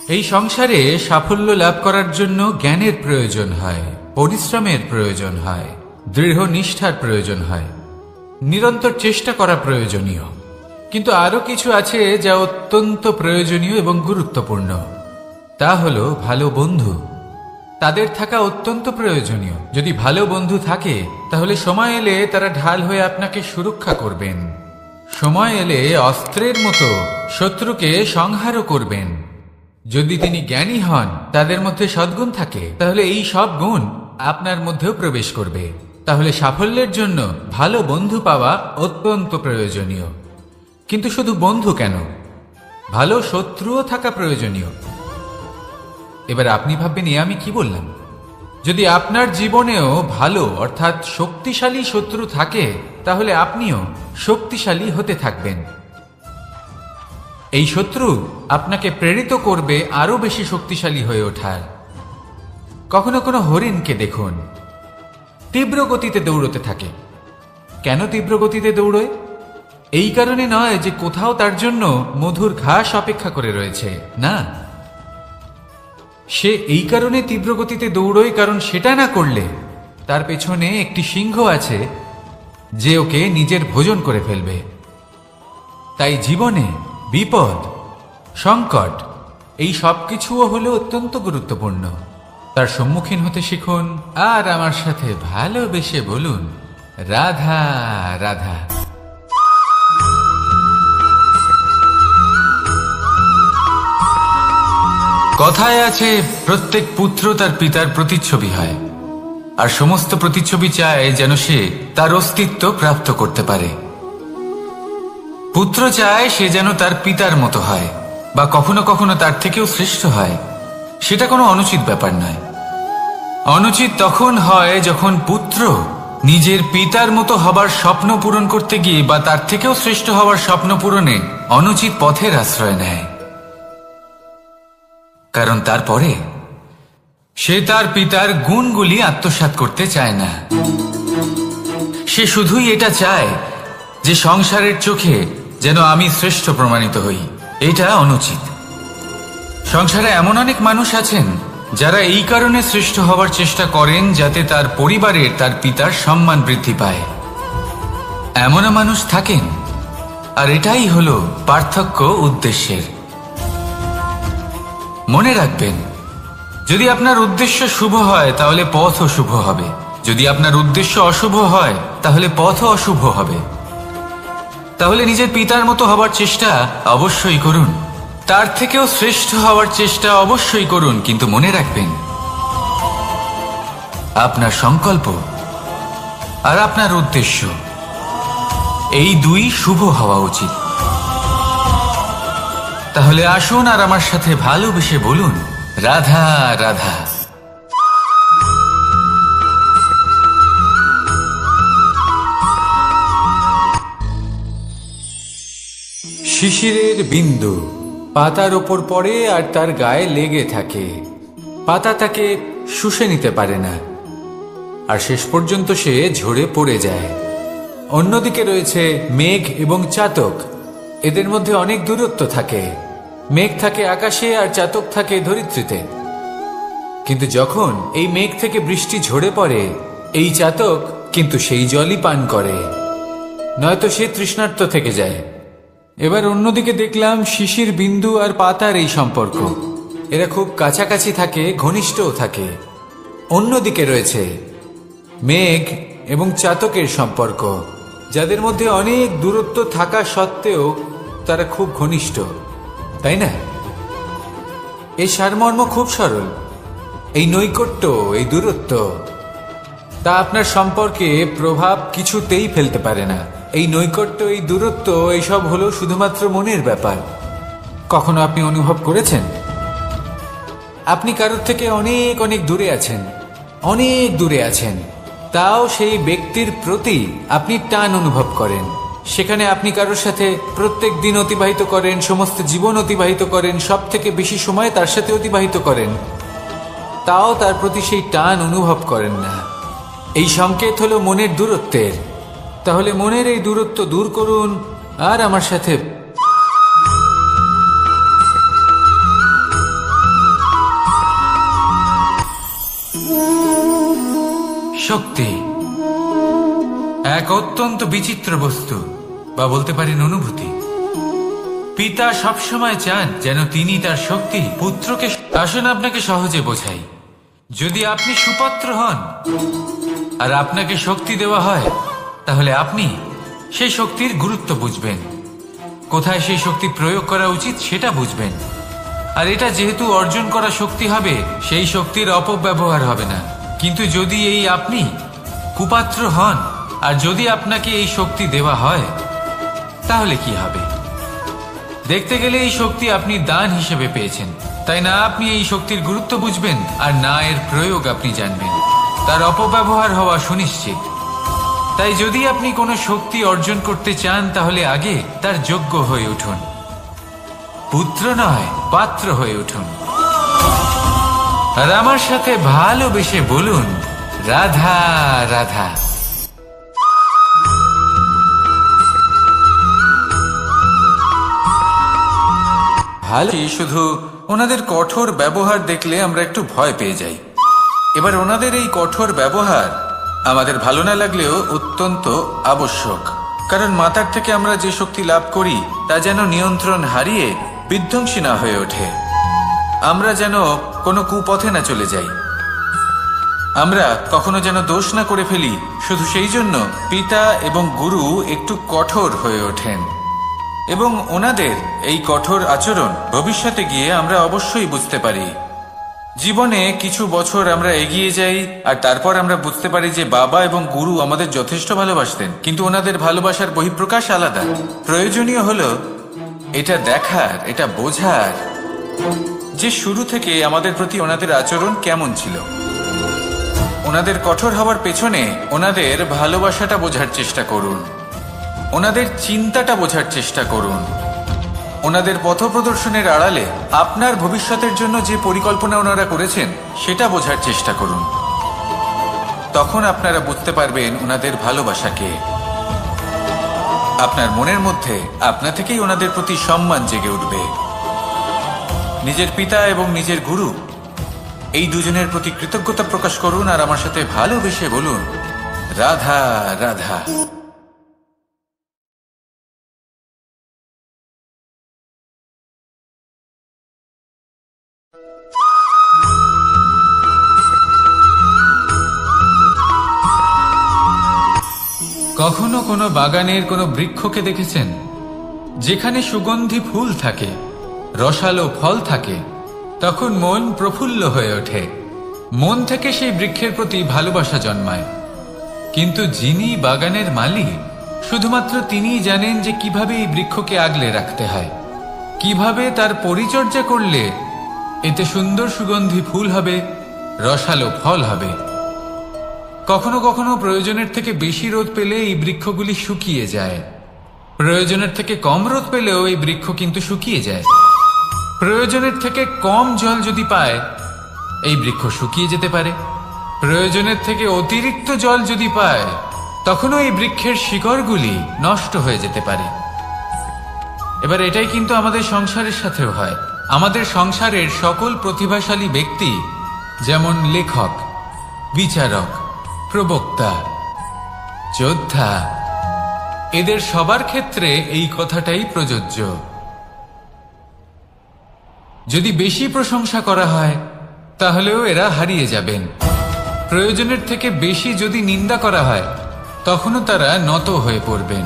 এই সংসারে সাফল্য লাভ করার জন্য জ্ঞানের প্রয়োজন হয়, পরিশ্রমের প্রয়োজন হয়, দৃঢ় নিষ্ঠার প্রয়োজন হয়, নিরন্তর চেষ্টা করা প্রয়োজনীয়। কিন্তু আরো কিছু আছে যা অত্যন্ত প্রয়োজনীয় এবং গুরুত্বপূর্ণ। তা হলো ভালো বন্ধু। তাদের থাকা অত্যন্ত প্রয়োজনীয়। যদি ভালো বন্ধু থাকে তাহলে সময় এলে তারা ঢাল হয়ে আপনাকে সুরক্ষা করবেন। সময় এলে অস্ত্রের মতো শত্রুকে সংহারও করবেন। যদি তিনি জ্ঞানী হন, তাদের মধ্যে সদ্গুণ থাকে, তাহলে এই সব গুণ আপনার মধ্যেও প্রবেশ করবে। তাহলে সাফল্যের জন্য ভালো বন্ধু পাওয়া অত্যন্ত প্রয়োজনীয়। কিন্তু শুধু বন্ধু কেন, ভালো শত্রুও থাকা প্রয়োজনীয়। এবার আপনি ভাববেন, আমি কি বললাম? যদি আপনার জীবনেও ভালো অর্থাৎ শক্তিশালী শত্রু থাকে, তাহলে আপনিও শক্তিশালী হতে থাকবেন। এই শত্রু আপনাকে প্রেরিত করবে আরো বেশি শক্তিশালী হয়ে ওঠার। কখনো কোনো হরিণকে দেখুন, তীব্র গতিতে দৌড়তে থাকে। কেন তীব্র গতিতে দৌড়য়? এই কারণে নয় যে কোথাও তার জন্য মধুর ঘাস অপেক্ষা করে রয়েছে, না। সে এই কারণে তীব্র গতিতে দৌড়য় কারণ সেটা না করলে তার পেছনে একটি সিংহ আছে যে ওকে নিজের ভোজন করে ফেলবে। তাই জীবনে বিপদ, সংকট, এই সবকিছুও হলো অত্যন্ত গুরুত্বপূর্ণ। তার সম্মুখীন হতে শিখুন আর আমার সাথে ভালোবেসে বলুন, রাধা রাধা। কথায় আছে, প্রত্যেক পুত্র তার পিতার প্রতিচ্ছবি হয়, আর সমস্ত প্রতিচ্ছবি চায় যেন সে তার অস্তিত্ব প্রাপ্ত করতে পারে। পুত্র চায় সে যেন তার পিতার মতো হয়, বা কখনো কখনো তার থেকেও শ্রেষ্ঠ হয়। সেটা কোনো অনুচিত ব্যাপার নয়। অনুচিত তখন হয় যখন পুত্র নিজের পিতার মতো হবার স্বপ্ন পূরণ করতে গিয়ে বা তার থেকেও শ্রেষ্ঠ হবার স্বপ্ন পূরণে অনুচিত পথের আশ্রয় নেয়। কারণ তারপরে সে তার পিতার গুণগুলি আত্মসাৎ করতে চায় না। সে শুধুই এটা চায় যে সংসারের চোখে যেন আমি শ্রেষ্ঠ প্রমাণিত হই। এটা অনুচিত। সংসারে এমন অনেক মানুষ আছেন যারা এই কারণে শ্রেষ্ঠ হবার চেষ্টা করেন যাতে তার পরিবারের তার পিতার সম্মান বৃদ্ধি পায়। এমনও মানুষ থাকেন, আর এটাই হলো পার্থক্য উদ্দেশ্যের। মনে রাখবেন, যদি আপনার উদ্দেশ্য শুভ হয় তাহলে পথও শুভ হবে। যদি আপনার উদ্দেশ্য অশুভ হয় তাহলে পথও অশুভ হবে। তাহলে নিজের পিতার মতো হবার চেষ্টা অবশ্যই করুন, তার থেকেও শ্রেষ্ঠ হওয়ার চেষ্টা অবশ্যই করুন। কিন্তু মনে রাখবেন, আপনার সংকল্প আর আপনার উদ্দেশ্য এই দুই শুভ হওয়া উচিত। তাহলে আসুন আর আমার সাথে ভালোবেসে বলুন, রাধা রাধা। শিশিরের বিন্দু পাতার ওপর পড়ে আর তার গায়ে লেগে থাকে। পাতা তাকে শুষে নিতে পারে না, আর শেষ পর্যন্ত সে ঝরে পড়ে যায়। অন্যদিকে রয়েছে মেঘ এবং চাতক। এদের মধ্যে অনেক দূরত্ব থাকে। মেঘ থাকে আকাশে আর চাতক থাকে ধরিত্রীতে। কিন্তু যখন এই মেঘ থেকে বৃষ্টি ঝরে পড়ে, এই চাতক কিন্তু সেই জলই পান করে, নয়তো সে তৃষ্ণার্ত থেকে যায়। এবার অন্যদিকে দেখলাম শিশির বিন্দু আর পাতার এই সম্পর্ক। এরা খুব কাছাকাছি থাকে, ঘনিষ্ঠও থাকে। অন্যদিকে রয়েছে মেঘ এবং চাতকের সম্পর্ক, যাদের মধ্যে অনেক দূরত্ব থাকা সত্ত্বেও তারা খুব ঘনিষ্ঠ, তাই না? এই সারমর্ম খুব সরল। এই নৈকট্য, এই দূরত্ব, তা আপনার সম্পর্কে প্রভাব কিছুতেই ফেলতে পারে না। এই নৈকট্য, এই দূরত্ব, এইসব হলো শুধুমাত্র মনের ব্যাপার। কখনো আপনি অনুভব করেছেন আপনি কারোর থেকে অনেক অনেক দূরে আছেন, অনেক দূরে আছেন, তাও সেই ব্যক্তির প্রতি আপনি টান অনুভব করেন। সেখানে আপনি কারোর সাথে প্রত্যেক দিন অতিবাহিত করেন, সমস্ত জীবন অতিবাহিত করেন, সব থেকে বেশি সময় তার সাথে অতিবাহিত করেন, তাও তার প্রতি সেই টান অনুভব করেন না। এই সংকেত হলো মনের দূরত্বের। তাহলে মনের এই দূরত্ব দূর করুন আর আমার সাথে শক্তি এক অত্যন্ত বিচিত্র বস্তু, বা বলতে পারেন অনুভূতি। পিতা সবসময় চান যেন তিনি তার শক্তি পুত্রকে। আসুন আপনাকে সহজে বোঝাই। যদি আপনি সুপাত্র হন আর আপনাকে শক্তি দেওয়া হয়, তাহলে আপনি সেই শক্তির গুরুত্ব বুঝবেন, কোথায় সেই শক্তি প্রয়োগ করা উচিত সেটা বুঝবেন। আর এটা যেহেতু অর্জন করা শক্তি হবে, সেই শক্তির অপব্যবহার হবে না। কিন্তু যদি এই আপনি কুপাত্র হন আর যদি আপনাকে এই শক্তি দেওয়া হয়, তাহলে কি হবে? দেখতে গেলে এই শক্তি আপনি দান হিসেবে পেয়েছেন, তাই না আপনি এই শক্তির গুরুত্ব বুঝবেন আর না এর প্রয়োগ আপনি জানবেন। তার অপব্যবহার হওয়া সুনিশ্চিত। তাই যদি আপনি কোনো শক্তি অর্জন করতে চান, তাহলে আগে তার যোগ্য হয়ে উঠুন। পুত্র নয়, পাত্র হয়ে উঠুন। আর আমার সাথে ভালোবেসে বলুন, রাধা রাধা। ভালো, শুধু ওনাদের কঠোর ব্যবহার দেখলে আমরা একটু ভয় পেয়ে যাই। এবার ওনাদের এই কঠোর ব্যবহার আমাদের ভালো না লাগলেও অত্যন্ত আবশ্যক, কারণ মাতার থেকে আমরা যে শক্তি লাভ করি তা যেন নিয়ন্ত্রণ হারিয়ে বিধ্বংসী না হয়ে ওঠে। আমরা যেন কোনো কুপথে না চলে যাই, আমরা কখনো যেন দোষ না করে ফেলি। শুধু সেই জন্য পিতা এবং গুরু একটু কঠোর হয়ে ওঠেন, এবং ওনাদের এই কঠোর আচরণ ভবিষ্যতে গিয়ে আমরা অবশ্যই বুঝতে পারি। জীবনে কিছু বছর আমরা এগিয়ে যাই আর তারপর আমরা বুঝতে পারি যে বাবা এবং গুরু আমাদের যথেষ্ট ভালোবাসতেন, কিন্তু ওনাদের ভালোবাসার বহিঃপ্রকাশ আলাদা। প্রয়োজনীয় হলো এটা দেখার, এটা বোঝার যে শুরু থেকে আমাদের প্রতি ওনাদের আচরণ কেমন ছিল। ওনাদের কঠোর হওয়ার পেছনে ওনাদের ভালোবাসাটা বোঝার চেষ্টা করুন, ওনাদের চিন্তাটা বোঝার চেষ্টা করুন, ওনাদের পথপ্রদর্শনের আড়ালে আপনার ভবিষ্যতের জন্য যে পরিকল্পনা ওনারা করেছেন সেটা বোঝার চেষ্টা করুন। তখন আপনারা বুঝতে পারবেন ওনাদের ভালোবাসাকে। আপনার মনের মধ্যে আপনা থেকেই ওনাদের প্রতি সম্মান জেগে উঠবে। নিজের পিতা এবং নিজের গুরু এই দুজনের প্রতি কৃতজ্ঞতা প্রকাশ করুন আর আমার সাথে ভালোবেসে বলুন, রাধা রাধা। কখনো কোনো বাগানের কোনো বৃক্ষকে দেখেছেন যেখানে সুগন্ধি ফুল থাকে, রসালো ফল থাকে? তখন মন প্রফুল্ল হয়ে ওঠে, মন থেকে সেই বৃক্ষের প্রতি ভালোবাসা জন্মায়। কিন্তু যিনি বাগানের মালিক, শুধুমাত্র তিনিই জানেন যে কিভাবে এই বৃক্ষকে আগলে রাখতে হয়, কিভাবে তার পরিচর্যা করলে এতে সুন্দর সুগন্ধি ফুল হবে, রসালো ফল হবে। কখনো কখনো প্রয়োজনের থেকে বেশি রোদ পেলে এই বৃক্ষগুলি শুকিয়ে যায়, প্রয়োজনের থেকে কম রোদ পেলেও এই বৃক্ষ কিন্তু শুকিয়ে যায়। প্রয়োজনের থেকে কম জল যদি পায়, এই বৃক্ষ শুকিয়ে যেতে পারে। প্রয়োজনের থেকে অতিরিক্ত জল যদি পায়, তখনও এই বৃক্ষের শিকড়গুলি নষ্ট হয়ে যেতে পারে। এবার এটাই কিন্তু আমাদের সংসারের সাথেও হয়। আমাদের সংসারের সকল প্রতিভাশালী ব্যক্তি, যেমন লেখক, বিচারক, প্রবক্তা, যোদ্ধা, এদের সবার ক্ষেত্রে এই কথাটাই প্রযোজ্য। যদি বেশি প্রশংসা করা হয়, তাহলেও এরা হারিয়ে যাবেন। প্রয়োজনের থেকে বেশি যদি নিন্দা করা হয়, তখনও তারা নত হয়ে পড়বেন।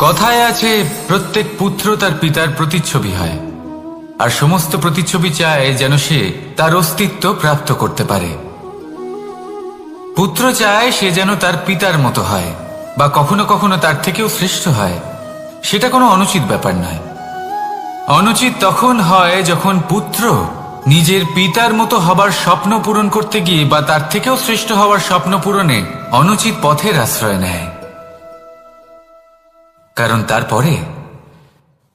কথায় আছে, প্রত্যেক পুত্র তার পিতার প্রতিচ্ছবি হয়, আর সমস্ত প্রতিচ্ছবি চায় যেন সে তার অস্তিত্ব প্রাপ্ত করতে পারে। পুত্র চায় সে যেন তার পিতার মতো হয়, বা কখনো কখনো তার থেকেও শ্রেষ্ঠ হয়। সেটা কোনো অনুচিত ব্যাপার নয়। অনুচিত তখন হয় যখন পুত্র নিজের পিতার মতো হবার স্বপ্ন পূরণ করতে গিয়ে বা তার থেকেও শ্রেষ্ঠ হওয়ার স্বপ্ন পূরণে অনুচিত পথের আশ্রয় নেয়। কারণ তারপরে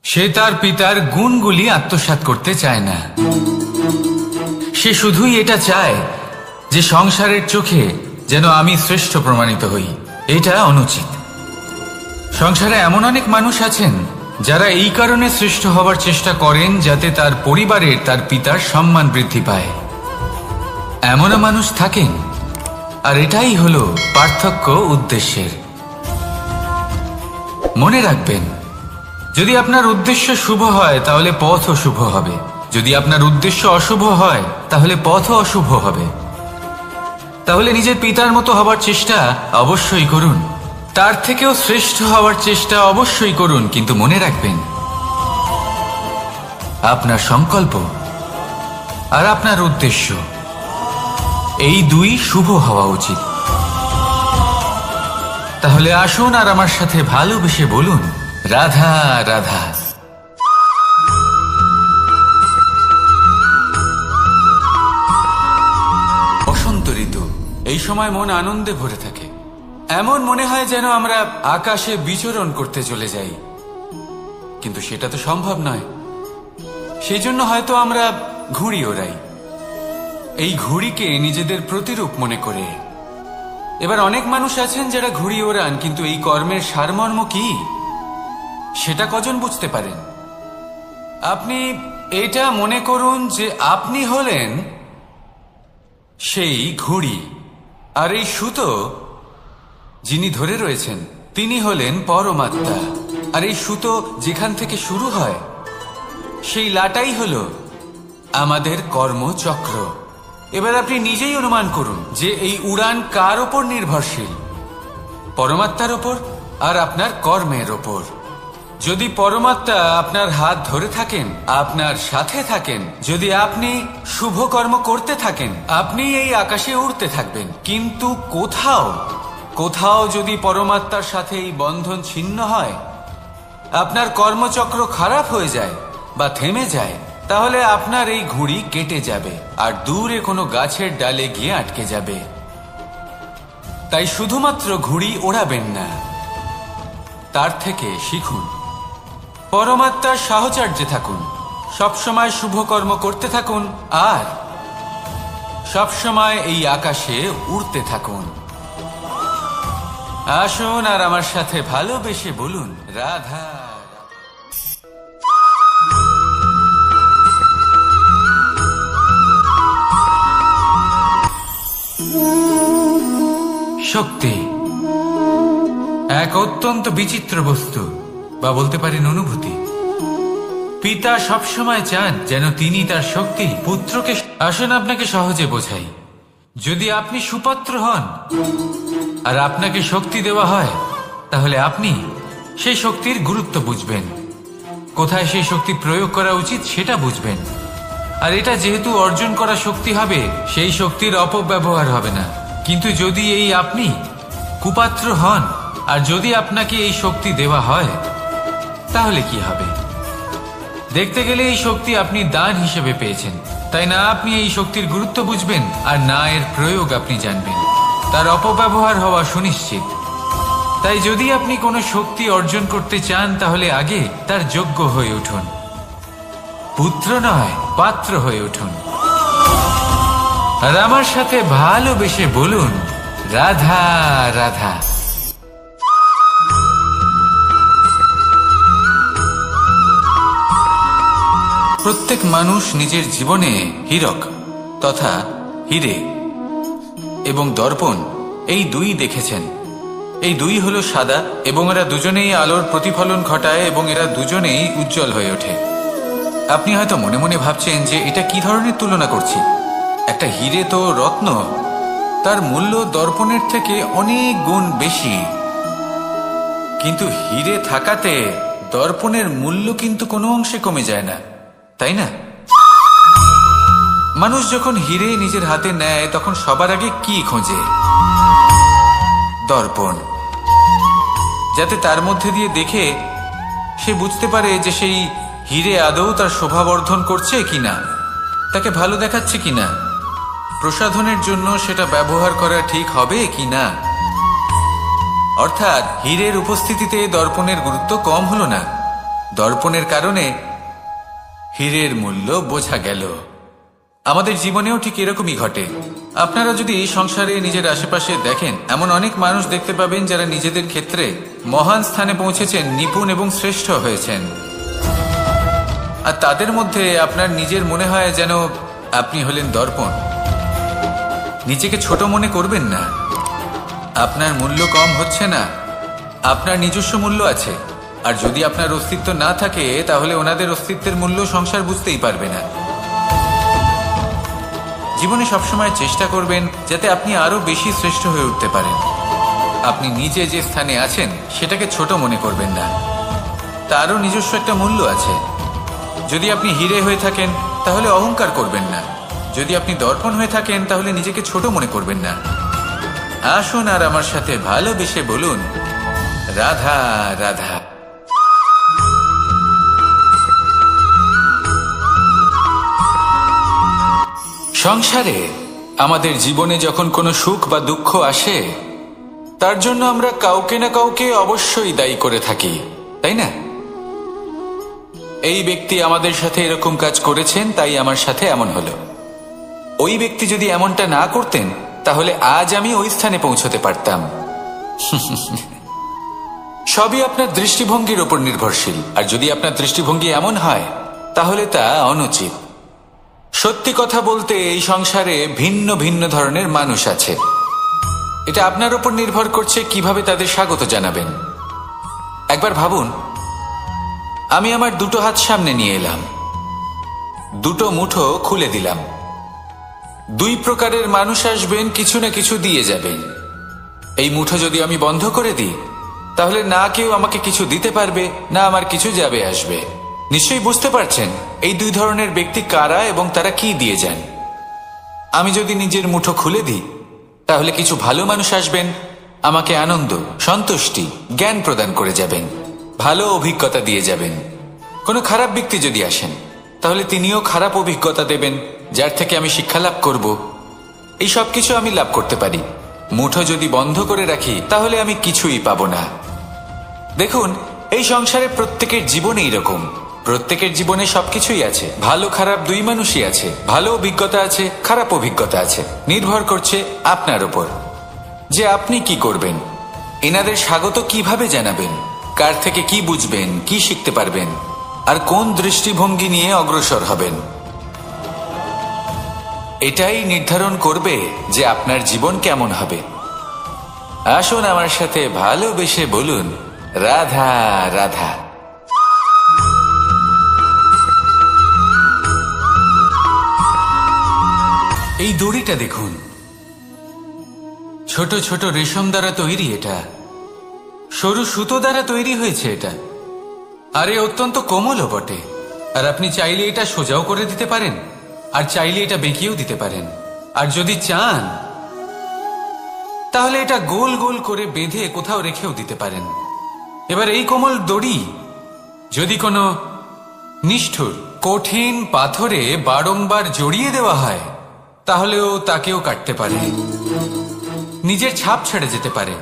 সে তার পিতার গুণগুলি আত্মসাৎ করতে চায় না। সে শুধুই এটা চায় যে সংসারের চোখে যেন আমি শ্রেষ্ঠ প্রমাণিত হই। এটা অনুচিত। সংসারে এমন অনেক মানুষ আছেন যারা এই কারণে শ্রেষ্ঠ হবার চেষ্টা করেন যাতে তার পরিবারের তার পিতার সম্মান বৃদ্ধি পায়, এমনও মানুষ থাকেন। আর এটাই হলো পার্থক্য উদ্দেশ্যের। মনে রাখবেন, যদি আপনার উদ্দেশ্য শুভ হয় তাহলে পথও শুভ হবে, যদি আপনার উদ্দেশ্য অশুভ হয় তাহলে পথও অশুভ হবে। তাহলে নিজের পিতার মতো হবার চেষ্টা অবশ্যই করুন, তার থেকেও শ্রেষ্ঠ হওয়ার চেষ্টা অবশ্যই করুন, কিন্তু মনে রাখবেন আপনার সংকল্প আর আপনার উদ্দেশ্য এই দুই শুভ হওয়া উচিত। তাহলে আসুন আর আমার সাথে ভালোবেসে বলুন, রাধা রাধা। বসন্ত ঋতু, এই সময় মন আনন্দে ভরে থাকে। এমন মনে হয় যেন আমরা আকাশে বিচরণ করতে চলে যাই, কিন্তু সেটা তো সম্ভব নয়। সেই জন্য হয়তো আমরা ঘুড়ি ওড়াই, এই ঘুড়িকে নিজেদের প্রতিরূপ মনে করে। এবার অনেক মানুষ আছেন যারা ঘুড়ি ওড়ান, কিন্তু এই কর্মের সারমর্ম কি সেটা কজন বুঝতে পারেন? আপনি এটা মনে করুন যে আপনি হলেন সেই ঘুড়ি, আর এই সুতো যিনি ধরে রয়েছেন তিনি হলেন পরমাত্মা। আর এই সুতো যেখান থেকে শুরু হয় সেই লাটাই হলো আমাদের কর্মচক্র। এবার আপনি নিজেই অনুমান করুন যে এই উড়ান কার ওপর নির্ভরশীল? পরমাত্মার ওপর আর আপনার কর্মের ওপর। যদি পরমাত্মা আপনার হাত ধরে থাকেন, আপনার সাথে থাকেন, যদি আপনি শুভ কর্ম করতে থাকেন, আপনি এই আকাশে উড়তে থাকবেন। কিন্তু কোথাও যদি পরমাত্মার সাথে এই বন্ধন ছিন্ন হয়, আপনার কর্মচক্র খারাপ হয়ে যায় বা থেমে যায়, তাহলে আপনার এই ঘুড়ি কেটে যাবে আর দূরে কোনো গাছের ডালে গিয়ে আটকে যাবে। তাই শুধুমাত্র ঘুড়ি ওড়াবেন না, তার থেকে শিখুন, পরমাত্মার সাহচর্যে থাকুন, সবসময় শুভ কর্ম করতে থাকুন আর সবসময় এই আকাশে উড়তে থাকুন। আসুন আর আমার সাথে ভালোবেসে বলুন, রাধা। শক্তি এক অত্যন্ত বিচিত্র বস্তু, বা বলতে পারেন অনুভূতি। পিতা সবসময় চান যেন তিনি তার শক্তি পুত্রকে। আসুন আপনাকে সহজে বোঝাই। যদি আপনি সুপাত্র হন আর আপনাকে শক্তি দেওয়া হয়, তাহলে আপনি সেই শক্তির গুরুত্ব বুঝবেন, কোথায় সেই শক্তি প্রয়োগ করা উচিত সেটা বুঝবেন। আর এটা যেহেতু অর্জন করা শক্তি হবে, সেই শক্তির অপব্যবহার হবে না। কিন্তু যদি এই আপনি কুপাত্র হন আর যদি আপনাকে এই শক্তি দেওয়া হয়, তাহলে কি হবে? দেখতে গেলে এই শক্তি আপনি দান হিসেবে পেয়েছেন, তাই না আপনি এই শক্তির গুরুত্ব বুঝবেন আর না এর প্রয়োগ আপনি জানবেন। তার অপব্যবহার হওয়া সুনিশ্চিত। তাই যদি আপনি কোনো শক্তি অর্জন করতে চান, তাহলে আগে তার যোগ্য হয়ে উঠুন, পুত্র নয় পাত্র হয়ে উঠুন। আর আমার সাথে ভালোবেসে বলুন, রাধা রাধা। প্রত্যেক মানুষ নিজের জীবনে হীরক তথা হীরে এবং দর্পণ এই দুই দেখেছেন। এই দুই হলো সাদা এবং এরা দুজনেই আলোর প্রতিফলন ঘটায় এবং এরা দুজনেই উজ্জ্বল হয়ে ওঠে। আপনি হয়তো মনে মনে ভাবছেন যে এটা কি ধরনের তুলনা করছি। একটা হীরে তো রত্ন, তার মূল্য দর্পণের থেকে অনেক গুণ বেশি। কিন্তু হীরে থাকাতে দর্পণের মূল্য কিন্তু কোনো অংশে কমে যায় না, তাই না? মানুষ যখন হীরে নিজের হাতে নেয় তখন সবার আগে কি খোঁজে? দর্পণ, যাতে তার মধ্যে দিয়ে দেখে সে বুঝতে পারে যে সেই হীরে আদৌ তার শোভাবর্ধন করছে কিনা, তাকে ভালো দেখাচ্ছে কিনা, প্রসাধনের জন্য সেটা ব্যবহার করা ঠিক হবে কিনা। অর্থাৎ হীরের উপস্থিতিতে দর্পণের গুরুত্ব কম হলো না, দর্পণের কারণে হীরের মূল্য বোঝা গেল। আমাদের জীবনেও ঠিক এরকমই ঘটে। আপনারা যদি সংসারে নিজের আশেপাশে দেখেন, এমন অনেক মানুষ দেখতে পাবেন যারা নিজেদের ক্ষেত্রে মহান স্থানে পৌঁছেছেন, নিপুণ এবং শ্রেষ্ঠ হয়েছেন। আর তাদের মধ্যে আপনার নিজের মনে হয় যেন আপনি হলেন দর্পণ। নিজেকে ছোট মনে করবেন না। আপনার মূল্য কম হচ্ছে না, আপনার নিজস্ব মূল্য আছে। আর যদি আপনার অস্তিত্ব না থাকে, তাহলে ওনাদের অস্তিত্বের মূল্য সংসার বুঝতেই পারবে না। জীবনে সবসময় চেষ্টা করবেন যাতে আপনি আরো বেশি শ্রেষ্ঠ হয়ে উঠতে পারেন। আপনি নিজে যে স্থানে আছেন সেটাকে ছোট মনে করবেন না, তারও নিজস্ব একটা মূল্য আছে। যদি আপনি হিরে হয়ে থাকেন তাহলে অহংকার করবেন না, যদি আপনি দর্পণ হয়ে থাকেন তাহলে নিজেকে ছোট মনে করবেন না। আসুন আর আমার সাথে ভালোবেসে বলুন, রাধা রাধা। সংসারে আমাদের জীবনে যখন কোনো সুখ বা দুঃখ আসে, তার জন্য আমরা কাউকে না কাউকে অবশ্যই দায়ী করে থাকি, তাই না? এই ব্যক্তি আমাদের সাথে এরকম কাজ করেছেন, তাই আমার সাথে এমন হলো। ওই ব্যক্তি যদি এমনটা না করতেন, তাহলে আজ আমি ওই স্থানে পৌঁছতে পারতাম। সবই আপনার দৃষ্টিভঙ্গির উপর নির্ভরশীল। আর যদি আপনার দৃষ্টিভঙ্গি এমন হয়, তাহলে তা অনুচিত। সত্যি কথা বলতে, এই সংসারে ভিন্ন ভিন্ন ধরনের মানুষ আছে। এটা আপনার উপর নির্ভর করছে কিভাবে তাদের স্বাগত জানাবেন। একবার ভাবুন, আমি আমার দুটো হাত সামনে নিয়ে এলাম, দুটো মুঠো খুলে দিলাম। দুই প্রকারের মানুষ আসবেন, কিছু না কিছু দিয়ে যাবেন। এই মুঠো যদি আমি বন্ধ করে দিই, তাহলে না কেউ আমাকে কিছু দিতে পারবে, না আমার কিছু যাবে আসবে। নিশ্চয়ই বুঝতে পারছেন এই দুই ধরনের ব্যক্তি কারা এবং তারা কি দিয়ে যান। আমি যদি নিজের মুঠো খুলে দিই, তাহলে কিছু ভালো মানুষ আসবেন, আমাকে আনন্দ, সন্তুষ্টি, জ্ঞান প্রদান করে যাবেন, ভালো অভিজ্ঞতা দিয়ে যাবেন। কোনো খারাপ ব্যক্তি যদি আসেন, তাহলে তিনিও খারাপ অভিজ্ঞতা দেবেন, যার থেকে আমি শিক্ষা লাভ করব। এই সব কিছু আমি লাভ করতে পারি। মুঠো যদি বন্ধ করে রাখি, তাহলে আমি কিছুই পাবো না। দেখুন, এই সংসারে প্রত্যেকের জীবনে এইরকম। প্রত্যেকের জীবনে সবকিছুই আছে, ভালো খারাপ দুই মানুষই আছে। ভালো অভিজ্ঞতা আছে, খারাপ অভিজ্ঞতা আছে। নির্ভর করছে আপনার উপর যে আপনি কি করবেন, এনাদের স্বাগত কিভাবে জানাবেন, কার থেকে কি বুঝবেন, কি শিখতে পারবেন, আর কোন দৃষ্টিভঙ্গি নিয়ে অগ্রসর হবেন। এটাই নির্ধারণ করবে যে আপনার জীবন কেমন হবে। আসুন আমার সাথে ভালোবেসে বলুন, রাধা রাধা। এই দড়িটা দেখুন, ছোট ছোট রেশম দ্বারা তৈরি। এটা সরু সুতো দ্বারা তৈরি হয়েছে। এটা আরে অত্যন্ত কোমলও বটে। আর আপনি চাইলে এটা সোজাও করে দিতে পারেন, আর চাইলে এটা বেঁকিয়েও দিতে পারেন। আর যদি চান, তাহলে এটা গোল গোল করে বেঁধে কোথাও রেখেও দিতে পারেন। এবার এই কোমল দড়ি যদি কোনো নিষ্ঠুর কঠিন পাথরে বারংবার জড়িয়ে দেওয়া হয়, তাহলেও তাকেও কাটতে পারে, নিজের ছাপ ছেড়ে যেতে পারে,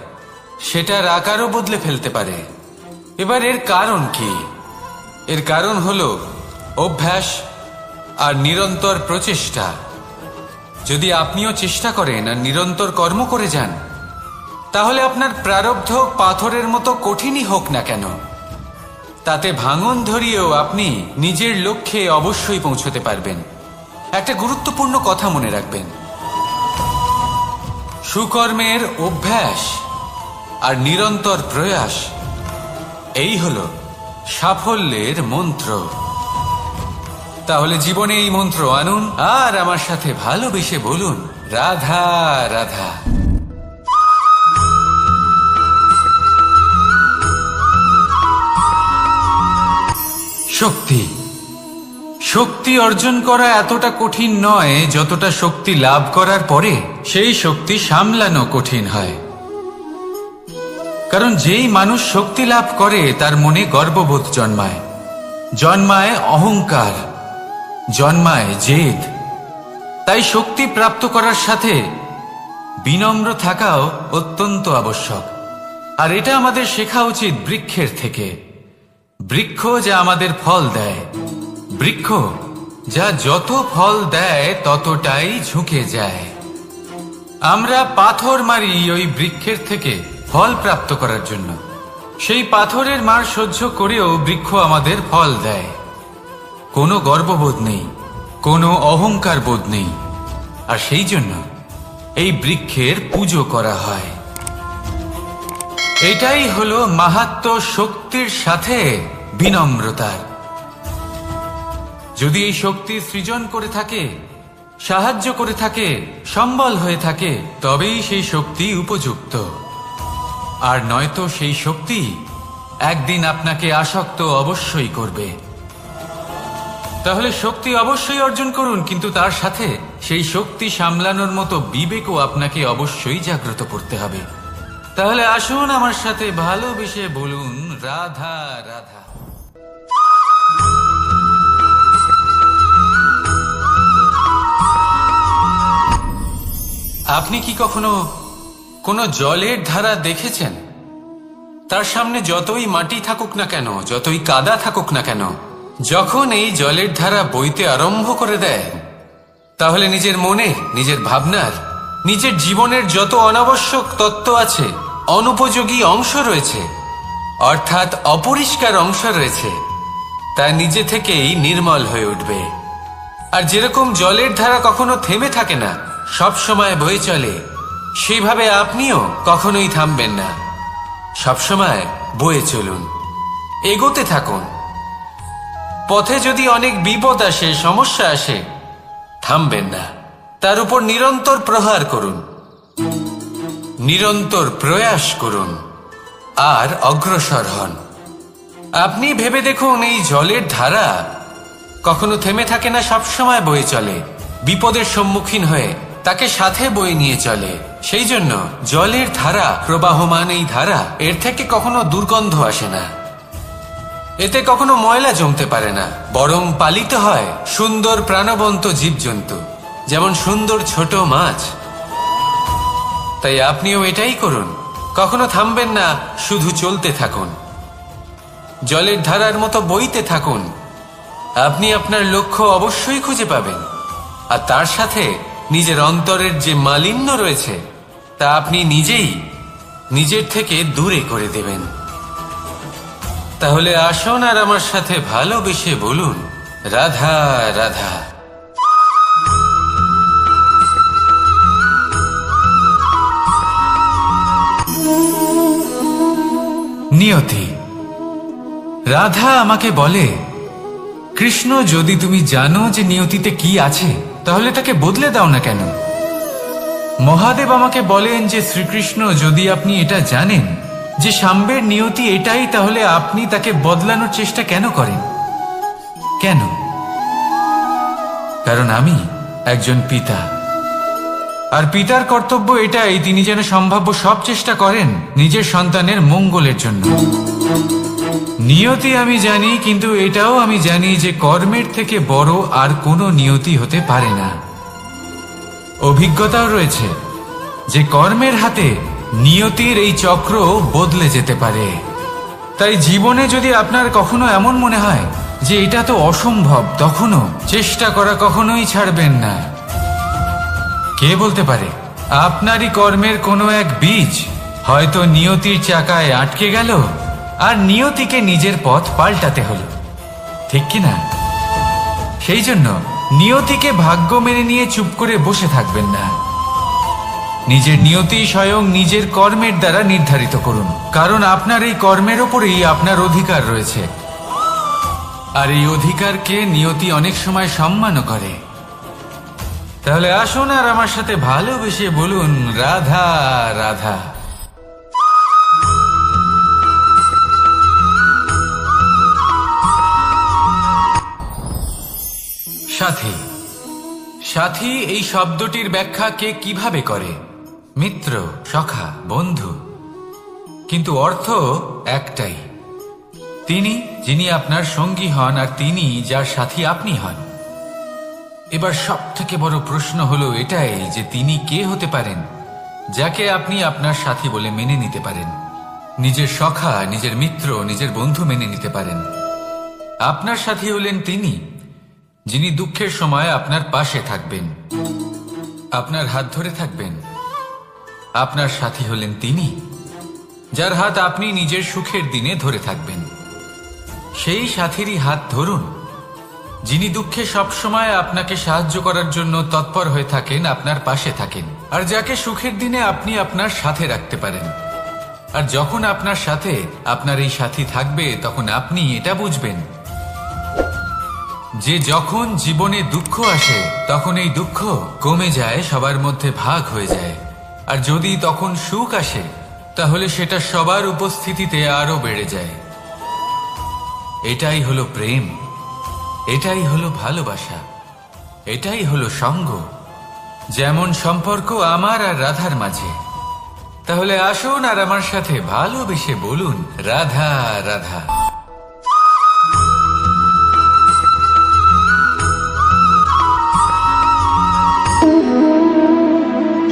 সেটার আকারও বদলে ফেলতে পারে। এবার এর কারণ কি? এর কারণ হলো অভ্যাস আর নিরন্তর প্রচেষ্টা। যদি আপনিও চেষ্টা করেন আর নিরন্তর কর্ম করে যান, তাহলে আপনার প্রারব্ধ পাথরের মতো কঠিনই হোক না কেন, তাতে ভাঙন ধরিয়েও আপনি নিজের লক্ষ্যে অবশ্যই পৌঁছতে পারবেন। একটা গুরুত্বপূর্ণ কথা মনে রাখবেন, সুকর্মের অভ্যাস আর নিরন্তর প্রয়াস, এই হলো সাফল্যের মন্ত্র। তাহলে জীবনে এই মন্ত্র আনুন আর আমার সাথে ভালোবেসে বলুন, রাধা রাধা। শক্তি শক্তি অর্জন করা এতটা কঠিন নয় যতটা শক্তি লাভ করার পরে সেই শক্তি সামলানো কঠিন হয়। কারণ যেই মানুষ শক্তি লাভ করে তার মনে গর্ববোধ জন্মায়, জন্মায় অহংকার, জন্মায় জেদ। তাই শক্তি প্রাপ্ত করার সাথে বিনম্র থাকাও অত্যন্ত আবশ্যক। আর এটা আমাদের শেখা উচিত বৃক্ষের থেকে। বৃক্ষ যা আমাদের ফল দেয়, বৃক্ষ যা যত ফল দেয় ততটাই ঝুঁকে যায়। আমরা পাথর মারি ওই বৃক্ষের থেকে ফল প্রাপ্ত করার জন্য। সেই পাথরের মার সহ্য করেও বৃক্ষ আমাদের ফল দেয়। কোনো গর্ববোধ নেই, কোনো অহংকার বোধ নেই, আর সেই জন্য এই বৃক্ষের পুজো করা হয়। এটাই হলো মাহাত্ম্য শক্তির সাথে বিনম্রতার। যদি এই শক্তি সৃজন করে থাকে, সাহায্য করে থাকে, সম্বল হয়ে থাকে, তবেই সেই শক্তি উপযুক্ত। আর নয়তো সেই শক্তি একদিন আপনাকে আসক্ত অবশ্যই করবে। তাহলে শক্তি অবশ্যই অর্জন করুন, কিন্তু তার সাথে সেই শক্তি সামলানোর মতো বিবেকও আপনাকে অবশ্যই জাগ্রত করতে হবে। তাহলে আসুন আমার সাথে ভালোবেসে বলুন, রাধা রাধা। আপনি কি কখনো কোনো জলের ধারা দেখেছেন? তার সামনে যতই মাটি থাকুক না কেন, যতই কাদা থাকুক না কেন, যখন এই জলের ধারা বইতে আরম্ভ করে দেয়, তাহলে নিজের মনে, নিজের ভাবনার, নিজের জীবনের যত অনাবশ্যক তত্ত্ব আছে, অনুপযোগী অংশ রয়েছে, অর্থাৎ অপরিষ্কার অংশ রয়েছে, তা নিজে থেকেই নির্মল হয়ে উঠবে। আর যেরকম জলের ধারা কখনো থেমে থাকে না, সব সময় বয়ে চলে, সেইভাবে আপনিও কখনোই থামবেন না। সবসময় বয়ে চলুন, এগোতে থাকুন। পথে যদি অনেক বিপদ আসে, সমস্যা আসে, থামবেন না, তার উপর নিরন্তর প্রহার করুন, নিরন্তর প্রয়াস করুন, আর অগ্রসর হন। আপনি ভেবে দেখুন, এই জলের ধারা কখনো থেমে থাকে না, সবসময় বয়ে চলে, বিপদের সম্মুখীন হয়ে তাকে সাথে বয়ে নিয়ে চলে। সেই জন্য জলের ধারা, প্রবাহমান এই ধারা, এর থেকে কখনো দুর্গন্ধ আসে না, এতে কখনো ময়লা জমতে পারে না, বরং পালিত হয় সুন্দর প্রাণবন্ত জীবজন্তু, যেমন সুন্দর ছোট মাছ। তাই আপনিও এটাই করুন, কখনো থামবেন না, শুধু চলতে থাকুন, জলের ধারার মতো বইতে থাকুন। আপনি আপনার লক্ষ্য অবশ্যই খুঁজে পাবেন, আর তার সাথে নিজের অন্তরের যে মালিন্য রয়েছে তা আপনি নিজেই নিজের থেকে দূরে করে দেবেন। তাহলে আসুন আর আমার সাথে ভালোবেসে বলুন, রাধা রাধা। নিয়তি। রাধা আমাকে বলে, কৃষ্ণ, যদি তুমি জানো যে নিয়তিতে কি আছে, তাহলে তাকে বদলে দাও না কেন? মহাদেব আমাকে বলেন যে, শ্রীকৃষ্ণ, যদি আপনি এটা জানেন যে সাম্বের নিয়তি এটাই, তাহলে আপনি তাকে বদলানোর চেষ্টা কেন করেন? কেন? কারণ আমি একজন পিতা, আর পিতার কর্তব্য এটাই, তিনি যেন সম্ভাব্য সব চেষ্টা করেন নিজের সন্তানের মঙ্গলের জন্য। নিয়তি আমি জানি, কিন্তু এটাও আমি জানি যে কর্মের থেকে বড় আর কোনো নিয়তি হতে পারে না। অভিজ্ঞতাও রয়েছে যে কর্মের হাতে নিয়তির এই চক্র বদলে যেতে পারে। তাই জীবনে যদি আপনার কখনো এমন মনে হয় যে এটা তো অসম্ভব, তখনও চেষ্টা করা কখনোই ছাড়বেন না। কে বলতে পারে আপনারই কর্মের কোনো এক বীজ হয়তো নিয়তির চাকায় আটকে গেল, আর নিয়তিকে নিজের পথ পাল্টাতে হলো, ঠিক কিনা? সেই জন্য নিয়তিকে ভাগ্য মেনে নিয়ে চুপ করে বসে থাকবেন না। নিজের নিয়তি স্বয়ং নিজের কর্মের দ্বারা নির্ধারিত করুন, কারণ আপনার এই কর্মের ওপরেই আপনার অধিকার রয়েছে, আর এই অধিকারকে নিয়তি অনেক সময় সম্মানও করে। তাহলে আসুন আর আমার সাথে ভালোবেসে বলুন, রাধা রাধা। সাথী। সাথী এই শব্দটির ব্যাখ্যা কে কিভাবে করে? মিত্র, সখা, বন্ধু, কিন্তু অর্থ একটাই, তিনি যিনি আপনার সঙ্গী হন, আর তিনি যার সাথী আপনি হন। এবার সব থেকে বড় প্রশ্ন হলো এটাই যে তিনি কে হতে পারেন যাকে আপনি আপনার সাথী বলে মেনে নিতে পারেন, নিজের সখা, নিজের মিত্র, নিজের বন্ধু মেনে নিতে পারেন। আপনার সাথী হলেন তিনি যিনি দুঃখের সময় আপনার পাশে থাকবেন, আপনার হাত ধরে থাকবেন। আপনার সাথী হলেন তিনি, যার হাত আপনি নিজের সুখের দিনে ধরে থাকবেন। সেই সাথীরই হাত ধরুন, যিনি দুঃখে সবসময় আপনাকে সাহায্য করার জন্য তৎপর হয়ে থাকেন, আপনার পাশে থাকেন, আর যাকে সুখের দিনে আপনি আপনার সাথে রাখতে পারেন। আর যখন আপনার সাথে আপনার এই সাথী থাকবে, তখন আপনি এটা বুঝবেন যে যখন জীবনে দুঃখ আসে, তখন এই দুঃখ কমে যায়, সবার মধ্যে ভাগ হয়ে যায়। আর যদি তখন সুখ আসে, তাহলে সেটা সবার উপস্থিতিতে আরো বেড়ে যায়। এটাই হলো প্রেম, এটাই হলো ভালোবাসা, এটাই হলো সঙ্গ। যেমন সম্পর্ক আমার আর রাধার মাঝে। তাহলে আসুন আর আমার সাথে ভালোবেসে বলুন, রাধা রাধা।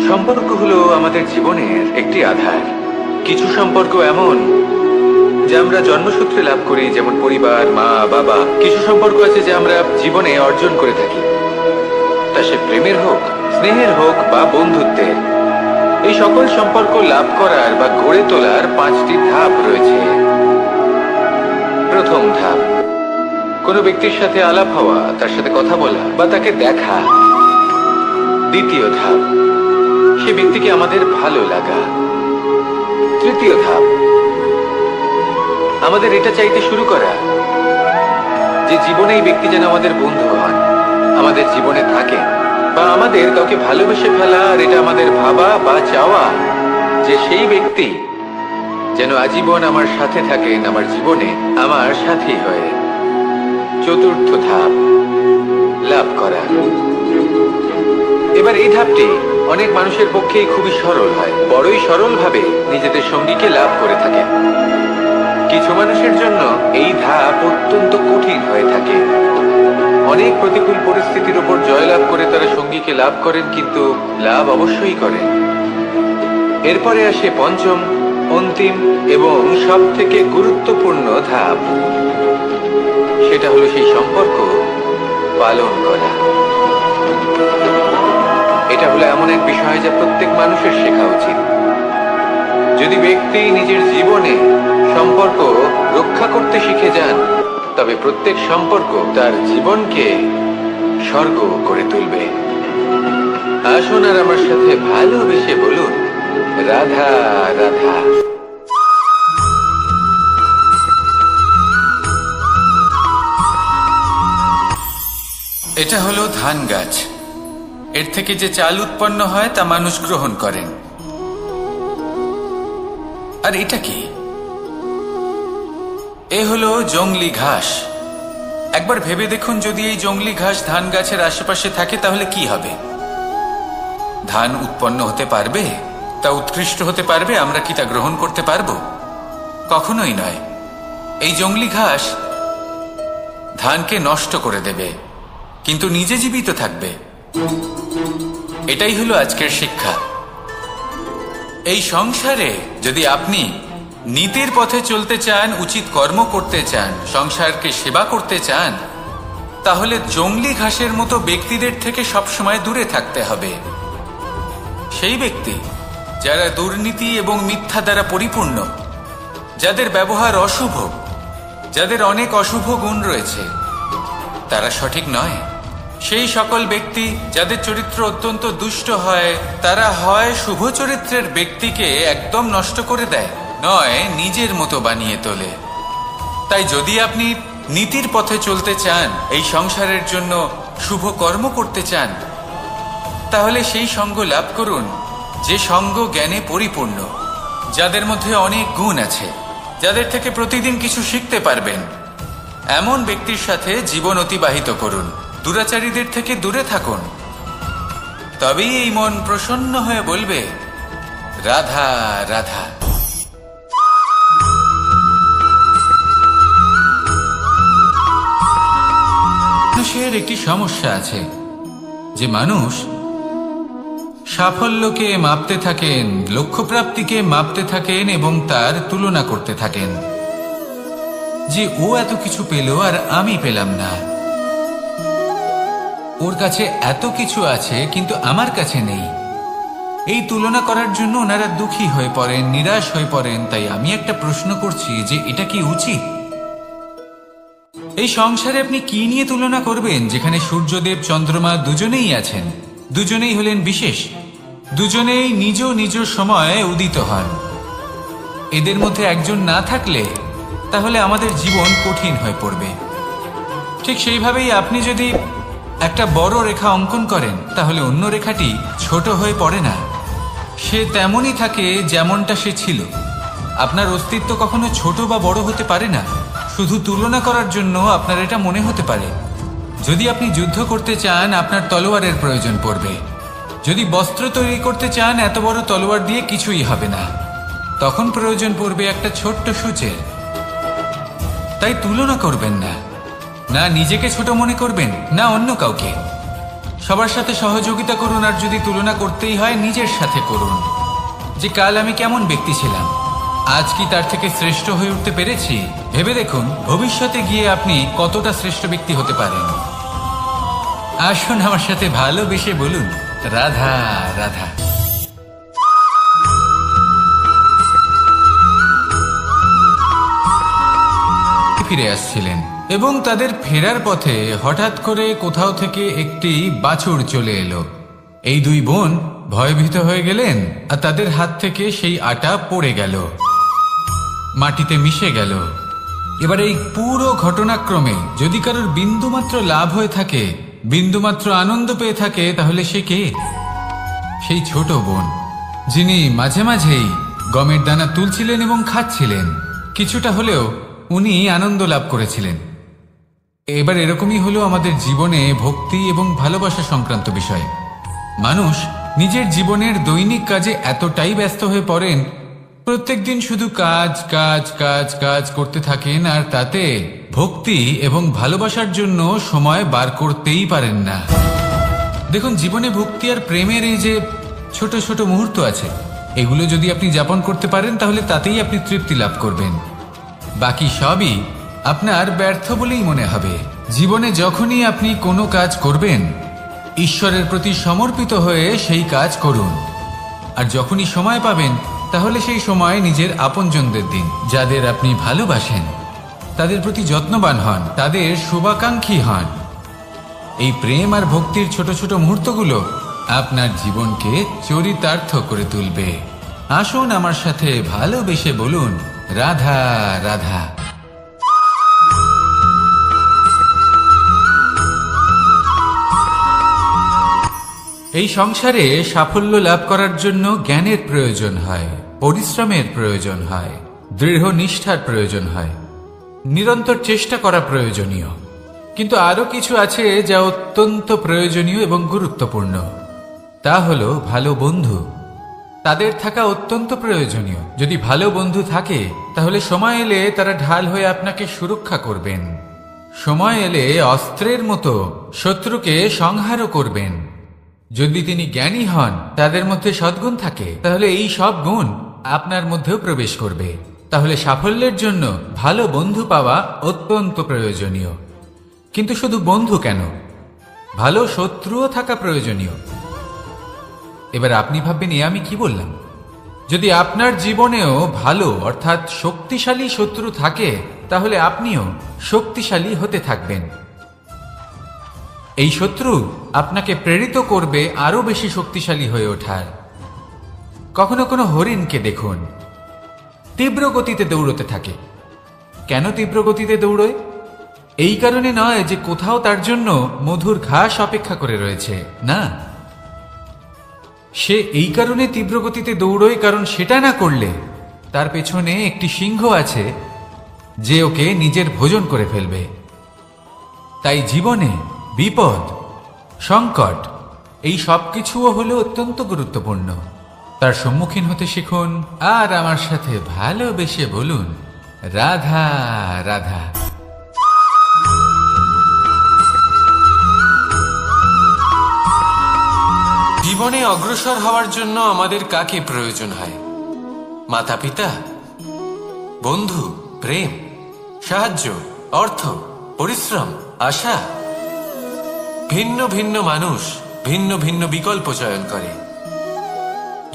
সম্পর্ক হলো আমাদের জীবনের একটি আধার। কিছু সম্পর্ক এমন যে আমরা জন্মসূত্রে লাভ করি, যেমন পরিবার, মা, বাবা। কিছু সম্পর্ক আছে যে আমরা জীবনে অর্জন করে থাকি, তা সে প্রেমের হোক, স্নেহের হোক বা বন্ধুত্বের। এই সকল সম্পর্ক লাভ করার বা গড়ে তোলার 5টি ধাপ রয়েছে। প্রথম ধাপ, কোনো ব্যক্তির সাথে আলাপ হওয়া, তার সাথে কথা বলা বা তাকে দেখা। দ্বিতীয় ধাপ, সে ব্যক্তিকে আমাদের ভালো লাগা। তৃতীয় ধাপ, আমাদের এটা চাইতে শুরু করা যে জীবনে এই ব্যক্তি যেন আমাদের বন্ধু হন, আমাদের জীবনে থাকেন, বা আমাদের কাউকে ভালোবেসে ফেলা। আর এটা আমাদের ভাবা বা চাওয়া যে সেই ব্যক্তি যেন আজীবন আমার সাথে থাকেন, আমার জীবনে আমার সাথী হয়ে। চতুর্থ ধাপ, লাভ করা। এবার এই ধাপটি অনেক মানুষের পক্ষেই খুবই সরল হয়, বড়ই সরল ভাবে নিজেদের সঙ্গীকে লাভ করে থাকে। কিছু মানুষের জন্য এই ধাপ অত্যন্ত কঠিন হয়ে থাকে। অনেক প্রতিকূল পরিস্থিতির উপর জয়লাভ করে তারা সঙ্গীকে লাভ করেন, কিন্তু লাভ অবশ্যই করেন। এরপরে আসে পঞ্চম, অন্তিম এবং সব থেকে গুরুত্বপূর্ণ ধাপ। সেটা হলো সেই সম্পর্ক পালন করা। এটা হলো এমন এক বিষয় যা প্রত্যেক মানুষের শেখা উচিত। যদি ব্যক্তি নিজের জীবনে সম্পর্ক রক্ষা করতে শিখে যান, তবে প্রত্যেক সম্পর্ক তার জীবনকে স্বর্গ করে তুলবে। আসুন আর আমার সাথে ভালোবেসে বলুন, রাধা রাধা। এটা হলো ধান গাছ। এর থেকে যে চাল উৎপন্ন হয় তা মানুষ গ্রহণ করেন। আর এটা কি? এ হলো জংলি ঘাস। একবার ভেবে দেখুন, যদি এই জংলি ঘাস ধান গাছের আশেপাশে থাকে, তাহলে কি হবে? ধান উৎপন্ন হতে পারবে? তা উৎকৃষ্ট হতে পারবে? আমরা কি তা গ্রহণ করতে পারবো? কখনোই নয়। এই জংলি ঘাস ধানকে নষ্ট করে দেবে, কিন্তু নিজে জীবিত থাকবে। এটাই হলো আজকের শিক্ষা। এই সংসারে যদি আপনি নীতির পথে চলতে চান, উচিত কর্ম করতে চান, সংসারকে সেবা করতে চান, তাহলে জংলি ঘাসের মতো ব্যক্তিদের থেকে সবসময় দূরে থাকতে হবে। সেই ব্যক্তি যারা দুর্নীতি এবং মিথ্যা দ্বারা পরিপূর্ণ, যাদের ব্যবহার অশুভ, যাদের অনেক অশুভ গুণ রয়েছে, তারা সঠিক নয়। সেই সকল ব্যক্তি যাদের চরিত্র অত্যন্ত দুষ্ট হয়, তারা হয় শুভ চরিত্রের ব্যক্তিকে একদম নষ্ট করে দেয়, নয় নিজের মতো বানিয়ে তোলে। তাই যদি আপনি নীতির পথে চলতে চান, এই সংসারের জন্য শুভ কর্ম করতে চান, তাহলে সেই সঙ্গ লাভ করুন যে সঙ্গ জ্ঞানে পরিপূর্ণ, যাদের মধ্যে অনেক গুণ আছে, যাদের থেকে প্রতিদিন কিছু শিখতে পারবেন। এমন ব্যক্তির সাথে জীবন অতিবাহিত করুন। দুরাচারীদের থেকে দূরে থাকুন। তবেই এই মন প্রসন্ন হয়ে বলবে, রাধা রাধা। মানুষের একটি সমস্যা আছে যে মানুষ সাফল্যকে মাপতে থাকেন, লক্ষ্যপ্রাপ্তিকে মাপতে থাকেন এবং তার তুলনা করতে থাকেন যে ও এত কিছু পেল আর আমি পেলাম না। ওর কাছে এত কিছু আছে কিন্তু আমার কাছে নেই। এই তুলনা করার জন্য ওনারা দুঃখী হয়ে পড়েন, নিরাশ হয়ে পড়েন। তাই আমি একটা প্রশ্ন করছি যে এটা কি উচিত? এই সংসারে আপনি কি নিয়ে তুলনা করবেন, যেখানে সূর্যদেব চন্দ্রমা দুজনেই আছেন, দুজনেই হলেন বিশেষ, দুজনেই নিজ নিজ সময়ে উদিত হন। এদের মধ্যে একজন না থাকলে তাহলে আমাদের জীবন কঠিন হয়ে পড়বে। ঠিক সেইভাবেই আপনি যদি একটা বড় রেখা অঙ্কন করেন তাহলে অন্য রেখাটি ছোট হয়ে পড়ে না, সে তেমনই থাকে যেমনটা সে ছিল। আপনার অস্তিত্ব কখনো ছোট বা বড় হতে পারে না। শুধু তুলনা করার জন্য আপনার এটা মনে হতে পারে। যদি আপনি যুদ্ধ করতে চান আপনার তলোয়ারের প্রয়োজন পড়বে। যদি বস্ত্র তৈরি করতে চান এত বড় তলোয়ার দিয়ে কিছুই হবে না, তখন প্রয়োজন পড়বে একটা ছোট্ট সূচের। তাই তুলনা করবেন না, না নিজেকে ছোট মনে করবেন না অন্য কাউকে। সবার সাথে সহযোগিতা করুন, আর যদি তুলনা করতেই হয় নিজের সাথে করুন, যে কাল আমি কেমন ব্যক্তি ছিলাম, আজ কি তার থেকে শ্রেষ্ঠ হয়ে উঠতে পেরেছি। ভেবে দেখুন ভবিষ্যতে গিয়ে আপনি কতটা শ্রেষ্ঠ ব্যক্তি হতে পারেন। আসুন আমার সাথে ভালোবেসে বলুন রাধা রাধা। ফিরে আসছিলেন এবং তাদের ফেরার পথে হঠাৎ করে কোথাও থেকে একটি বাছুর চলে এলো। এই দুই বোন ভয়ভীত হয়ে গেলেন, আর তাদের হাত থেকে সেই আটা পড়ে গেল, মাটিতে মিশে গেল। এবার এই পুরো ঘটনাক্রমে যদি কারোর বিন্দুমাত্র লাভ হয়ে থাকে, বিন্দুমাত্র আনন্দ পেয়ে থাকে, তাহলে সে কে? সেই ছোট বোন, যিনি মাঝে মাঝেই গমের দানা তুলছিলেন এবং খাচ্ছিলেন। কিছুটা হলেও উনি আনন্দ লাভ করেছিলেন। এবার এরকমই হলো আমাদের জীবনে ভক্তি এবং ভালোবাসা সংক্রান্ত বিষয়। মানুষ নিজের জীবনের দৈনিক কাজে এতটাই ব্যস্ত হয়ে পড়েন, প্রত্যেক দিন শুধু কাজ কাজ কাজ কাজ করতে থাকেন, আর তাতে ভক্তি এবং ভালোবাসার জন্য সময় বার করতেই পারেন না। দেখুন, জীবনে ভক্তি আর প্রেমের এই যে ছোট ছোট মুহূর্ত আছে, এগুলো যদি আপনি যাপন করতে পারেন তাহলে তাতেই আপনি তৃপ্তি লাভ করবেন। বাকি সবই আপনার ব্যর্থ বলেই মনে হবে। জীবনে যখনই আপনি কোনো কাজ করবেন, ঈশ্বরের প্রতি সমর্পিত হয়ে সেই কাজ করুন। আর যখনই সময় পাবেন তাহলে সেই সময় নিজের আপনজনদের দিন, যাদের আপনি ভালোবাসেন, তাদের প্রতি যত্নবান হন, তাদের শুভাকাঙ্ক্ষী হন। এই প্রেম আর ভক্তির ছোট ছোট মুহূর্তগুলো আপনার জীবনকে চরিতার্থ করে তুলবে। আসুন আমার সাথে ভালোবেসে বলুন রাধা রাধা। এই সংসারে সাফল্য লাভ করার জন্য জ্ঞানের প্রয়োজন হয়, পরিশ্রমের প্রয়োজন হয়, দৃঢ় নিষ্ঠার প্রয়োজন হয়, নিরন্তর চেষ্টা করা প্রয়োজনীয়। কিন্তু আরো কিছু আছে যা অত্যন্ত প্রয়োজনীয় এবং গুরুত্বপূর্ণ। তা হলো ভালো বন্ধু। তাদের থাকা অত্যন্ত প্রয়োজনীয়। যদি ভালো বন্ধু থাকে তাহলে সময় এলে তারা ঢাল হয়ে আপনাকে সুরক্ষা করবেন। সময় এলে অস্ত্রের মতো শত্রুকে সংহারও করবেন। যদি তিনি জ্ঞানী হন, তাদের মধ্যে সদ্গুণ থাকে, তাহলে এই সব গুণ আপনার মধ্যেও প্রবেশ করবে। তাহলে সাফল্যের জন্য ভালো বন্ধু পাওয়া অত্যন্ত প্রয়োজনীয়। কিন্তু শুধু বন্ধু কেন, ভালো শত্রুও থাকা প্রয়োজনীয়। এবার আপনি ভাববেন, এ আমি কি বললাম? যদি আপনার জীবনেও ভালো অর্থাৎ শক্তিশালী শত্রু থাকে, তাহলে আপনিও শক্তিশালী হতে থাকবেন। এই শত্রু আপনাকে প্রেরিত করবে আরো বেশি শক্তিশালী হয়ে ওঠার। কখনো কোনো হরিণকে দেখুন, তীব্র গতিতে দৌড়তে থাকে। কেন তীব্র গতিতে দৌড়য়? এই কারণে নয় যে কোথাও তার জন্য মধুর ঘাস অপেক্ষা করে রয়েছে, না। সে এই কারণে তীব্র গতিতে দৌড়য় কারণ সেটা না করলে তার পেছনে একটি সিংহ আছে যে ওকে নিজের ভোজন করে ফেলবে। তাই জীবনে বিপদ, সংকট, এই সব কিছুও হলো অত্যন্ত গুরুত্বপূর্ণ। তার সম্মুখীন হতে শিখুন আর আমার সাথে ভালোবেসে বলুন রাধা রাধা। জীবনে অগ্রসর হওয়ার জন্য আমাদের কাকে প্রয়োজন হয়? মাতা পিতা, বন্ধু, প্রেম, সাহায্য, অর্থ, পরিশ্রম, আশা। ভিন্ন ভিন্ন মানুষ ভিন্ন ভিন্ন বিকল্প চয়ন করে।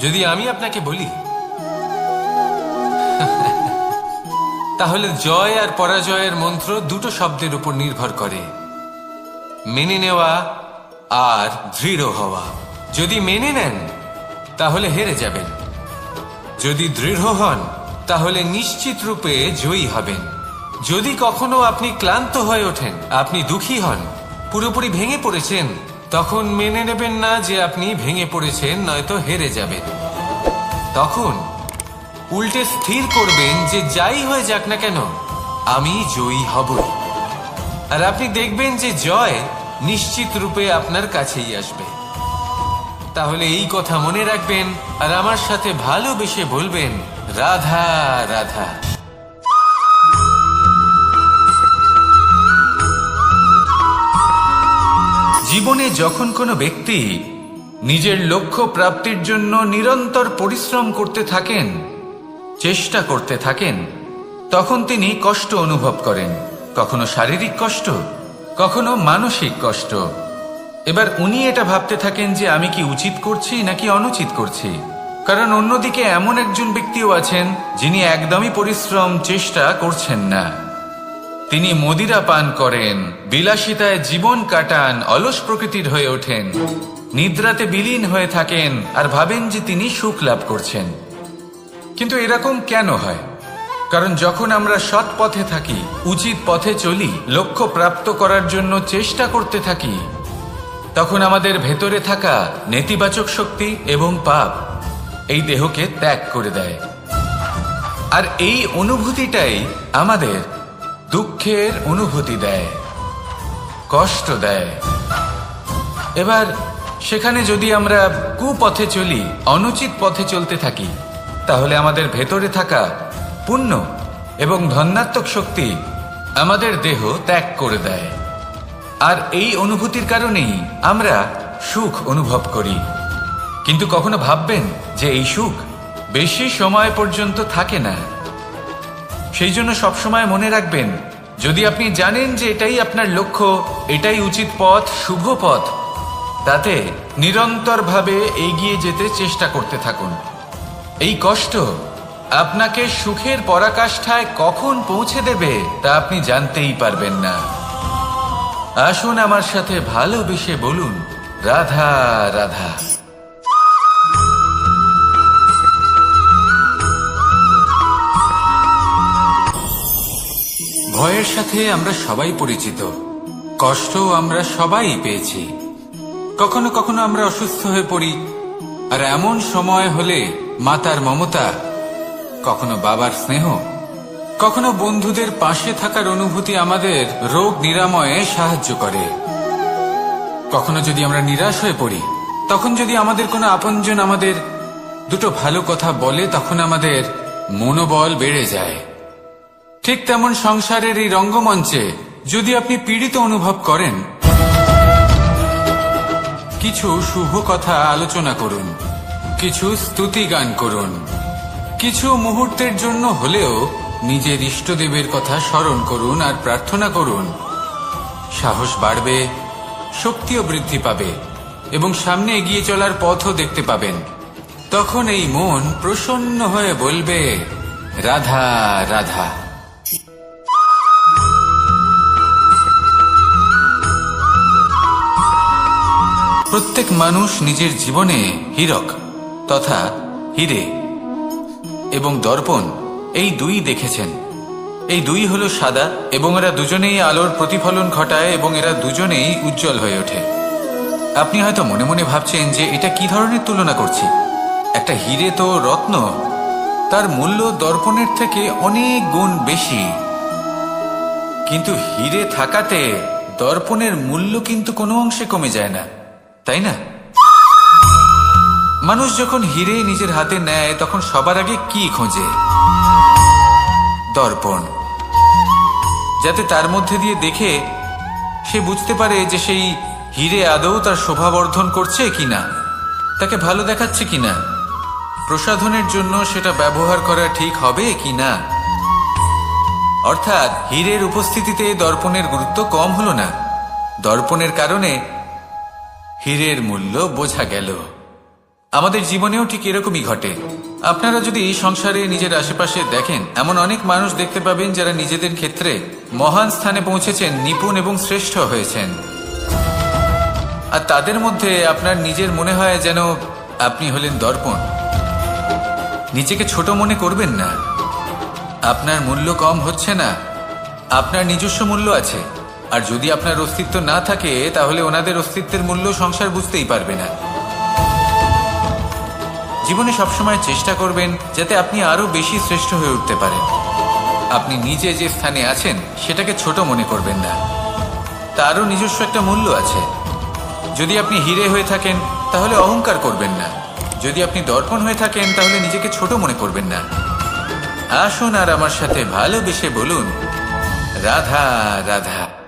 যদি আমি আপনাকে বলি তাহলে জয় আর পরাজয়ের মন্ত্র দুটো শব্দের উপর নির্ভর করে, মেনে নেওয়া আর দৃঢ় হওয়া। যদি মেনে নেন তাহলে হেরে যাবেন, যদি দৃঢ় হন তাহলে নিশ্চিত রূপে জয়ী হবেন। যদি কখনো আপনি ক্লান্ত হয়ে ওঠেন, আপনি দুঃখী হন, পুরোপুরি ভেঙে পড়েছেন, তখন মেনে নেবেন না যে আপনি ভেঙে পড়েছেন, নয়তো হেরে যাবেন। তখন উল্টে স্থির করবেন যে যাই হয়ে যাক না কেন আমি জয়ী হবই। আর আপনি দেখবেন যে জয় নিশ্চিত রূপে আপনার কাছেই আসবে। তাহলে এই কথা মনে রাখবেন আর আমার সাথে ভালোবেসে বলবেন, রাধা রাধা। জীবনে যখন কোনো ব্যক্তি নিজের লক্ষ্য প্রাপ্তির জন্য নিরন্তর পরিশ্রম করতে থাকেন, চেষ্টা করতে থাকেন, তখন তিনি কষ্ট অনুভব করেন, কখনো শারীরিক কষ্ট, কখনো মানসিক কষ্ট। এবার উনি এটা ভাবতে থাকেন যে আমি কি উচিত করছি নাকি অনুচিত করছি। কারণ অন্যদিকে এমন একজন ব্যক্তিও আছেন যিনি একদমই পরিশ্রম চেষ্টা করছেন না। তিনি মদিরা পান করেন, বিলাসিতায় জীবন কাটান, অলস প্রকৃতির হয়ে ওঠেন, নিদ্রাতে বিলীন হয়ে থাকেন আর ভাবেন যে তিনি সুখ লাভ করছেন। কিন্তু এরকম কেন হয়? কারণ যখন আমরা সৎ পথে থাকি, উচিত পথে চলি, লক্ষ্য প্রাপ্ত করার জন্য চেষ্টা করতে থাকি, তখন আমাদের ভেতরে থাকা নেতিবাচক শক্তি এবং পাপ এই দেহকে ত্যাগ করে দেয়। আর এই অনুভূতিটাই আমাদের দুঃখের অনুভূতি দেয়, কষ্ট দেয়। এবার সেখানে যদি আমরা কুপথে চলি, অনুচিত পথে চলতে থাকি, তাহলে আমাদের ভেতরে থাকা পুণ্য এবং ধনাত্মক শক্তি আমাদের দেহ ত্যাগ করে দেয়। আর এই অনুভূতির কারণেই আমরা সুখ অনুভব করি। কিন্তু কখনো ভাববেন যে এই সুখ বেশি সময় পর্যন্ত থাকে না। সেই জন্য সবসময় মনে রাখবেন, যদি আপনি জানেন যে এটাই আপনার লক্ষ্য, এটাই উচিত পথ, শুভ পথ, তাতে নিরন্তরভাবে এগিয়ে যেতে চেষ্টা করতে থাকুন। এই কষ্ট আপনাকে সুখের পরাকাষ্ঠায় কখন পৌঁছে দেবে তা আপনি জানতেই পারবেন না। আসুন আমার সাথে ভালোবেসে বলুন, রাধা রাধা। ভয়ের সাথে আমরা সবাই পরিচিত, কষ্ট আমরা সবাই পেয়েছি। কখনো কখনো আমরা অসুস্থ হয়ে পড়ি, আর এমন সময় হলে মাতার মমতা, কখনো বাবার স্নেহ, কখনো বন্ধুদের পাশে থাকার অনুভূতি আমাদের রোগ নিরাময়ে সাহায্য করে। কখনো যদি আমরা নিরাশ হয়ে পড়ি, তখন যদি আমাদের কোনো আপনজন আমাদের দুটো ভালো কথা বলে, তখন আমাদের মনোবল বেড়ে যায়। ঠিক তেমন সংসারের এই রঙ্গমঞ্চে যদি আপনি পীড়িত অনুভব করেন, কিছু শুভ কথা আলোচনা করুন, কিছু স্তুতি গান করুন, কিছু মুহূর্তের জন্য হলেও নিজের ইষ্টদেবের কথা স্মরণ করুন আর প্রার্থনা করুন। সাহস বাড়বে, শক্তিও বৃদ্ধি পাবে এবং সামনে এগিয়ে চলার পথও দেখতে পাবেন। তখন এই মন প্রসন্ন হয়ে বলবে, রাধা রাধা। প্রত্যেক মানুষ নিজের জীবনে হীরক তথা হীরে এবং দর্পণ এই দুই দেখেছেন। এই দুই হলো সাদা এবং এরা দুজনেই আলোর প্রতিফলন ঘটায় এবং এরা দুজনেই উজ্জ্বল হয়ে ওঠে। আপনি হয়তো মনে মনে ভাবছেন যে এটা কি ধরনের তুলনা করছি। একটা হীরে তো রত্ন, তার মূল্য দর্পণের থেকে অনেক গুণ বেশি। কিন্তু হীরে থাকাতে দর্পণের মূল্য কিন্তু কোনো অংশে কমে যায় না, তাই না? মানুষ যখন হীরে নিজের হাতে নেয় তখন সবার আগে কি খোঁজে? দর্পণ, যাতে তার মধ্যে দিয়ে দেখে সে বুঝতে পারে যে সেই হীরে আদৌ তার শোভাবর্ধন করছে কিনা, তাকে ভালো দেখাচ্ছে কিনা, প্রসাধনের জন্য সেটা ব্যবহার করা ঠিক হবে কিনা। অর্থাৎ হীরের উপস্থিতিতে দর্পণের গুরুত্ব কম হলো না। দর্পণের কারণে হীরের মূল্য বোঝা গেল। আমাদের জীবনেও ঠিক এরকমই ঘটে। আপনারা যদি এই সংসারে নিজের আশেপাশে দেখেন, এমন অনেক মানুষ দেখতে পাবেন যারা নিজেদের ক্ষেত্রে মহান স্থানে পৌঁছেছেন, নিপুণ এবং শ্রেষ্ঠ হয়েছেন। আর তাদের মধ্যে আপনার নিজের মনে হয় যেন আপনি হলেন দর্পণ। নিজেকে ছোট মনে করবেন না। আপনার মূল্য কম হচ্ছে না, আপনার নিজস্ব মূল্য আছে। আর যদি আপনার অস্তিত্ব না থাকে, তাহলে ওনাদের অস্তিত্বের মূল্য সংসার বুঝতেই পারবে না। জীবনে সবসময় চেষ্টা করবেন যাতে আপনি আরো বেশি শ্রেষ্ঠ হয়ে উঠতে পারেন। আপনি নিজে যে স্থানে আছেন সেটাকে ছোট মনে করবেন না, তারও নিজস্ব একটা মূল্য আছে। যদি আপনি হীরে হয়ে থাকেন তাহলে অহংকার করবেন না, যদি আপনি দর্পণ হয়ে থাকেন তাহলে নিজেকে ছোট মনে করবেন না। আসুন আর আমার সাথে ভালোবেসে বলুন, রাধা রাধা।